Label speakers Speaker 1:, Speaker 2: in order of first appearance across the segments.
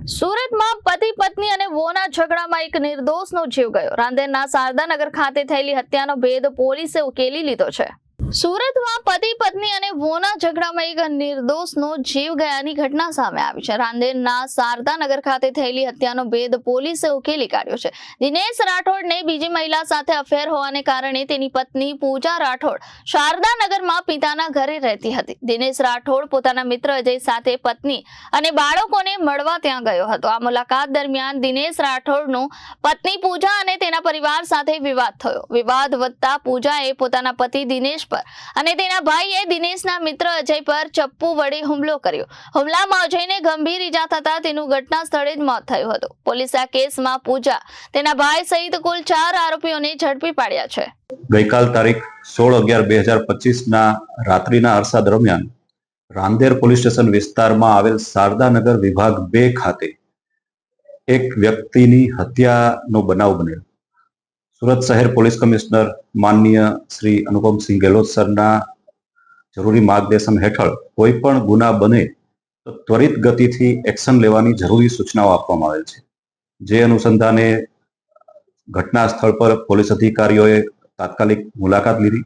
Speaker 1: સુરતમાં પતિ પત્ની અને વોના ઝઘડામાં એક નિર્દોષનો જીવ ગયો। રાંદેરના શારદાનગર ખાતે થયેલી હત્યાનો ભેદ પોલીસે ઉકેલી લીધો છે। સુરતમાં પતિ પત્ની અને વોના ઝઘડામાં એક નિર્દોષનો જીવ ગયાની ઘટના સામે આવી છે। રાંદેરના શારદાનગર ખાતે થયેલી હત્યાનો ભેદ પોલીસે ઉકેલી કાઢ્યો છે। દિનેશ રાઠોડને બીજી મહિલા સાથે અફેર હોવાને કારણે તેની પત્ની પૂજા રાઠોડ શારદાનગરમાં પિતાના ઘરે રહેતી હતી। દિનેશ રાઠોડ પોતાના મિત્ર અજય સાથે પત્ની અને બાળકોને મળવા ત્યાં ગયો હતો। આ મુલાકાત દરમિયાન દિનેશ રાઠોડનો પત્ની પૂજા અને તેના પરિવાર સાથે વિવાદ થયો। વિવાદ વધતા પૂજાએ પોતાના પતિ દિનેશ પર અને તેના ભાઈએ દિનેશના મિત્ર અજય પર ચપ્પુ વડે હુમલો કર્યો। હુમલામાં અજયને ગંભીર ઈજા થતા તેનું ઘટના સ્થળે જ મોત થયું હતું। પોલીસે આ કેસમાં પૂજા, તેના ભાઈ સહિત કુલ 4 આરોપીઓને ઝડપી પાડ્યા છે।
Speaker 2: ગઈકાલ તારીખ 16/11/2025 ના રાત્રિના અરસા દરમિયાન રાંદેર પોલીસ સ્ટેશન વિસ્તારમાં આવેલ શારદાનગર વિભાગ 2 ખાતે એક વ્યક્તિની હત્યાનો બનાવ બનેલ। સુરત શહેર પોલીસ કમિશનર માનનીય શ્રી અનુપમસિંહ ગેહલોત સરના જરૂરી માર્ગદર્શન હેઠળ કોઈ પણ ગુના બને તો ત્વરિત ગતિથી એક્શન લેવાની જરૂરી સૂચનાઓ આપવામાં આવેલ છે। જે અનુસંધાને ઘટના સ્થળ પર પોલીસ અધિકારીઓએ તાત્કાલિક મુલાકાત લીધી,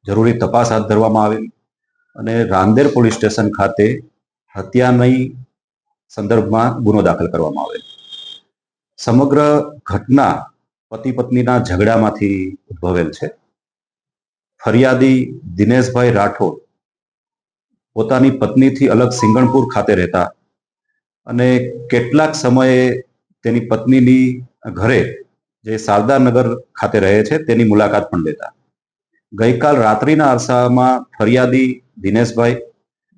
Speaker 2: જરૂરી તપાસ હાથ ધરવામાં આવેલ અને રાંદેર પોલીસ સ્ટેશન ખાતે હત્યાની સંદર્ભમાં ગુનો દાખલ કરવામાં આવેલ। સમગ્ર ઘટના પતિ પત્નીના ઝઘડામાંથી ઉદ્ભવેલ છે। ફરિયાદી દિનેશભાઈ રાઠોડ પોતાની પત્નીથી અલગ સિંગણપુર ખાતે રહેતા અને કેટલાક સમયે તેની પત્નીની ઘરે જે શારદાનગર ખાતે રહે છે તેની મુલાકાત પણ લેતા। ગઈકાલ રાત્રિના અરસામાં ફરિયાદી દિનેશભાઈ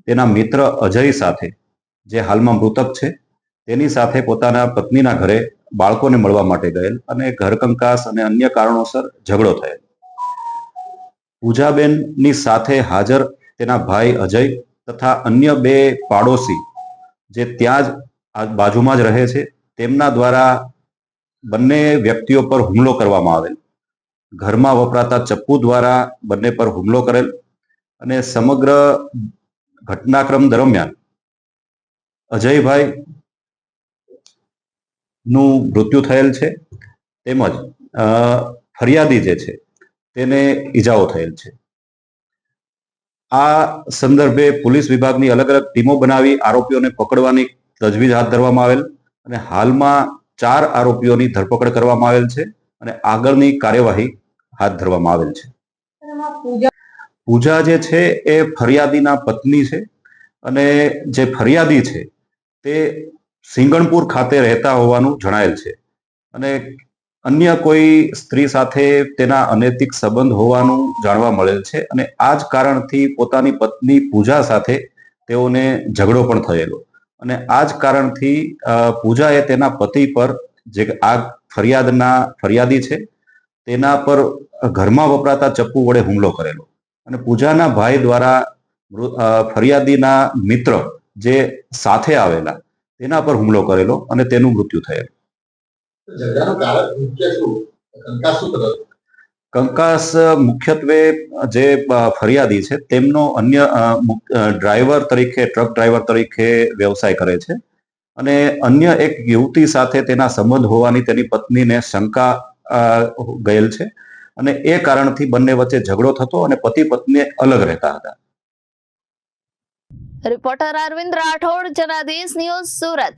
Speaker 2: તેના મિત્ર અજય સાથે, જે હાલમાં મૃતક છે, તેની સાથે પોતાના પત્નીના ઘરે બાળકોને મળવા માટે ગયેલ અને ઘરકંકાસ અને અન્ય કારણોસર ઝઘડો થયેલ। પૂજાબેનની સાથે હાજર તેના ભાઈ અજય તથા અન્ય 2 પાડોશી જે ત્યાં જ બાજુમાં જ રહે છે તેમના દ્વારા બંને વ્યક્તિઓ પર હુમલો કરવામાં આવેલ। ઘરમાં વપરાતા ચપ્પુ દ્વારા બંને પર હુમલો કરેલ અને સમગ્ર ઘટનાક્રમ દરમિયાન અજયભાઈ નું મૃત્યુ થયેલ છે તેમજ ફરિયાદી જે છે તેને ઈજાઓ થયેલ છે। આ સંદર્ભે પોલીસ વિભાગની અલગ અલગ ટીમો બનાવી આરોપીઓને પકડવાની તજવીજ હાથ ધરવામાં આવેલ અને હાલમાં 4 આરોપીઓની ધરપકડ કરવામાં આવેલ છે અને આગળની કાર્યવાહી હાથ ધરવામાં આવેલ છે। પૂજા જે છે એ ફરિયાદીના પત્ની છે અને જે ફરિયાદી છે તે સિંગણપુર ખાતે રહેતા હોવાનું જણાયેલ છે અને અન્ય કોઈ સ્ત્રી સાથે તેના અનૈતિક સંબંધ હોવાનું જાણવા મળેલ છે અને આ જ કારણથી પોતાની પત્ની પૂજા સાથે તેઓને ઝઘડો પણ થયેલો અને આ જ કારણથી પૂજાએ તેના પતિ પર, જે આ ફરિયાદી છે, તેના પર ઘરમાં વપરાતા ચપ્પુ વડે હુમલો કરેલો અને પૂજાના ભાઈ દ્વારા ફરિયાદીના મિત્ર જે સાથે આવેલા તેના પર હુમલો કરેલો અને તેનું મૃત્યુ થયેલું। કંકાસ મુખ્યત્વે જે ફરિયાદી છે તેમનો અન્ય ડ્રાઈવર તરીકે, ટ્રક ડ્રાઈવર તરીકે વ્યવસાય કરે છે અને અન્ય એક યુવતી સાથે તેના સંબંધ હોવાની તેની પત્નીને શંકા ગયેલ છે અને એ કારણથી બંને વચ્ચે ઝઘડો થતો અને પતિ પત્ની અલગ રહેતા હતા।
Speaker 1: Reporter Arvind Rathod, Janadesh news, Surat.